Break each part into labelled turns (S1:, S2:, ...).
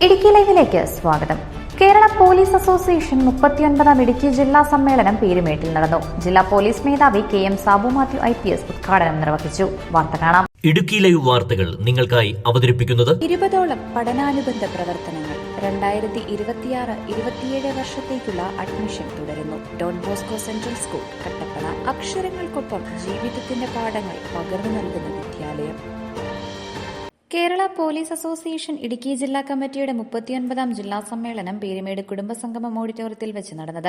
S1: ഇടുക്കി ലൈവിലേക്ക് സ്വാഗതം. Kerala police association 39ാം Idukki ജില്ലാ സമ്മേളനം പീരുമേട്ടിൽ നടന്നു. ജില്ലാ പോലീസ് മേധാവി KM സാബു മാത്യു IPS ഉദ്ഘാടനം നിർവഹിച്ചു. വാർത്ത കാണാം.
S2: ഇടുക്കി ലൈവ് വാർത്തകൾ നിങ്ങൾക്കായി അവതരിപ്പിക്കുന്നത്
S3: 20ഓളം പഠനാനുബന്ധ പ്രവർത്തനങ്ങൾ. 2026-27 വർഷത്തേക്കുള്ള അഡ്മിഷൻ തുടരുന്നു. Don Bosco Central School, Kattappana. അക്ഷരങ്ങൾക്കൊപ്പം ജീവിതത്തിന്റെ പാഠങ്ങൾ പകർന്നു നൽകുന്ന വിദ്യാലയം. കേരള പോലീസ് അസോസിയേഷൻ ഇടുക്കി ജില്ലാ കമ്മിറ്റിയുടെ 39ാം ജില്ലാ സമ്മേളനം പീരുമേട് കുടുംബസംഗമം ഓഡിറ്റോറിയത്തിൽ വെച്ച് നടന്നത്.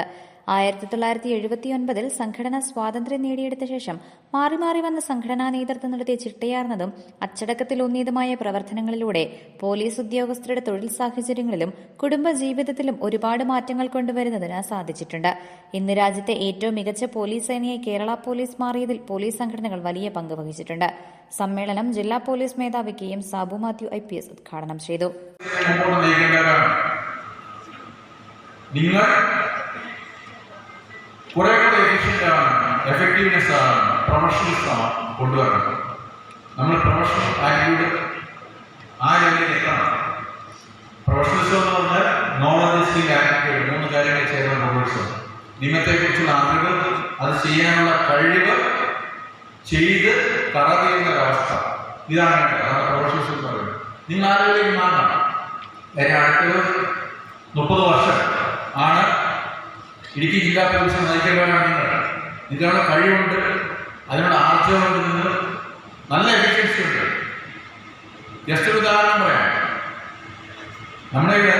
S3: 1979 സംഘടന സ്വാതന്ത്ര്യം നേടിയെടുത്ത ശേഷം മാറി മാറി വന്ന സംഘടനാ നേതൃത്വം നടത്തിയ ചിട്ടയാർന്നതും അച്ചടക്കത്തിലൂന്നിയതുമായ പ്രവർത്തനങ്ങളിലൂടെ പോലീസ് ഉദ്യോഗസ്ഥരുടെ തൊഴിൽ സാഹചര്യങ്ങളിലും കുടുംബ ജീവിതത്തിലും ഒരുപാട് മാറ്റങ്ങൾ കൊണ്ടുവരുന്നതിന് സാധിച്ചിട്ടുണ്ട്. ഇന്ന് രാജ്യത്തെ ഏറ്റവും മികച്ച പോലീസ് സേനയായി കേരള പോലീസ് മാറിയതിൽ പോലീസ് സംഘടനകൾ വലിയ പങ്ക് വഹിച്ചിട്ടുണ്ട്. സമ്മേളനം ജില്ലാ പോലീസ് മേധാവി KM സാബു മാത്യു IPS ഉദ്ഘാടനം ചെയ്തു.
S4: നിങ്ങൾ കുറെ കൂടെ എഫക്റ്റീവ്നെസ് ആണ്, പ്രൊഫഷണലിസം ആണ് കൊണ്ടുവരണം. നമ്മൾ പ്രൊഫഷണൽ ആറ്റിറ്റ്യൂഡ് ആ ലെവലിൽ എത്തണം. പ്രൊഫഷണലിസം എന്ന് പറഞ്ഞാൽ നോളജ്, സ്കിൽ, ആറ്റിറ്റ്യൂഡ്, 3 കാര്യങ്ങൾ ചേർന്ന പ്രൊഫഷണലിസം. നിയമത്തെക്കുറിച്ചുള്ള അറിവ്, അത് ചെയ്യാനുള്ള കഴിവ്, ചെയ്ത് കടന്നുന്ന ഒരവസ്ഥ, ഇതാണ് വേണ്ടത്. അതാണ് പ്രൊഫഷണലിസം എന്ന് പറയുന്നത്. നിങ്ങൾ ആ ലെവലിലേക്ക് മാറണം. അടുത്തൊരു 30 വർഷം ആണ് ഇടുക്കി ജില്ലാ പോലീസ് നയിക്കേണ്ടവരാണ് നിങ്ങൾ. ഇതിനുള്ള കഴിവുണ്ട്, അതിനുള്ള ആർജവമുണ്ട്, നിങ്ങൾ നല്ല എഫിഷ്യൻസി ഉണ്ട്. ജസ്റ്റ് ഒരു ഉദാഹരണം പറയാം. നമ്മുടെ ഇവിടെ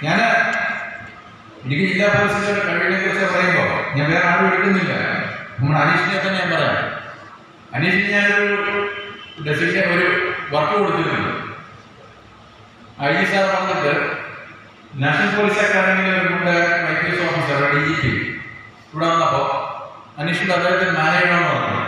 S4: ഞാൻ ഇടുക്കി ജില്ലാ പോലീസിന്റെ കഴിവിനെ കുറിച്ച് പറയുമ്പോൾ ഞാൻ വേറെ ആരും എടുക്കുന്നില്ല. നമ്മുടെ അനീഷിനെ തന്നെ ഞാൻ പറയാം. അനീഷിന് ഞാനൊരു ഒരു വർക്ക് കൊടുത്തിരുന്നു. IG സാർ പറഞ്ഞിട്ട് നാഷണൽ പോലീസ് അക്കാദമിയിലെ ഒരു IPS ഓഫീസർ DGP ഇവിടെ വന്നപ്പോൾ അനീഷിന്റെ അദ്ദേഹത്തിന് മാനേജ് പറഞ്ഞു.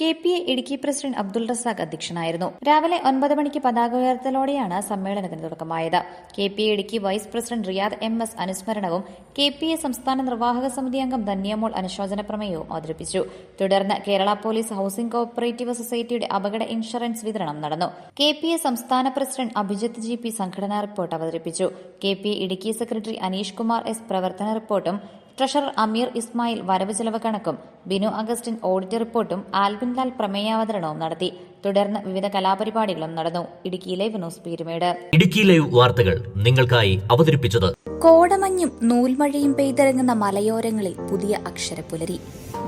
S3: KPA ഇടുക്കി പ്രസിഡന്റ് അബ്ദുൾ റസാഖ് അധ്യക്ഷനായിരുന്നു. രാവിലെ 9 മണിക്ക് പതാക ഉയർത്തലോടെയാണ് സമ്മേളനത്തിന് തുടക്കമായത്. KPA Idukki vice president Riyad MS അനുസ്മരണവും KPA സംസ്ഥാന നിർവാഹക സമിതി അംഗം ധന്യമോൾ അനുശോചന പ്രമേയവും അവതരിപ്പിച്ചു. തുടർന്ന് കേരള പോലീസ് ഹൌസിംഗ് കോഓപ്പറേറ്റീവ് സൊസൈറ്റിയുടെ അപകട ഇൻഷുറൻസ് വിതരണം നടന്നു. KPA സംസ്ഥാന പ്രസിഡന്റ് അഭിജിത്ത് GP സംഘടനാ റിപ്പോർട്ട് അവതരിപ്പിച്ചു. KPA Idukki secretary Aneesh Kumar S പ്രവർത്തന റിപ്പോർട്ടും ട്രഷറർ അമീർ ഇസ്മായിൽ വരവ് ചെലവ് കണക്കും, ബിനു അഗസ്റ്റിൻ ഓഡിറ്റ് റിപ്പോർട്ടും, ആൽബിൻ ലാൽ പ്രമേയാവതരണവും നടത്തി. തുടർന്ന് വിവിധ കലാപരിപാടികളും നടന്നു. Idukki live news Peerumedu.
S2: Idukki live വാർത്തകൾ നിങ്ങൾക്കായി അവതരിപ്പിച്ചത്
S3: കോടമഞ്ഞും നൂൽമഴയും പെയ്തിറങ്ങുന്ന മലയോരങ്ങളിൽ പുതിയ അക്ഷരപ്പുലരി.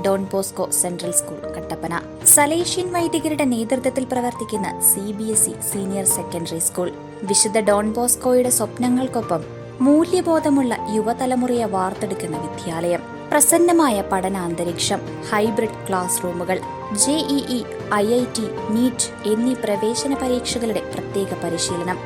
S3: Don Bosco Central School, Kattappana. Salesian വൈദികരുടെ നേതൃത്വത്തിൽ പ്രവർത്തിക്കുന്ന CBSE സീനിയർ സെക്കൻഡറി സ്കൂൾ. വിശുദ്ധ ഡോൺ ബോസ്കോയുടെ സ്വപ്നങ്ങൾക്കൊപ്പം മൂല്യബോധമുള്ള യുവതലമുറയെ വാർത്തെടുക്കുന്ന വിദ്യാലയം. പ്രസന്നമായ പഠനാന്തരീക്ഷം, ഹൈബ്രിഡ് ക്ലാസ് റൂമുകൾ, JEE, IIT, NEET എന്നീ പ്രവേശന പരീക്ഷകളുടെ പ്രത്യേക പരിശീലനം,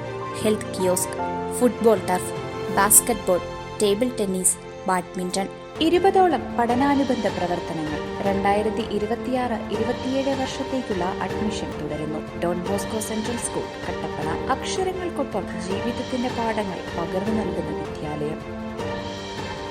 S3: health kiosk, football turf, basketball, table tennis, badminton. 20ഓളം പഠനാനുബന്ധ പ്രവർത്തനങ്ങൾ. 2026-27 വർഷത്തേക്കുള്ള അഡ്മിഷൻ തുടരുന്നു. Don Bosco Central School, Kattappana. അക്ഷരങ്ങൾക്കൊപ്പം ജീവിതത്തിന്റെ പാഠങ്ങൾ പകർന്നു നൽകുന്ന വിദ്യാലയം.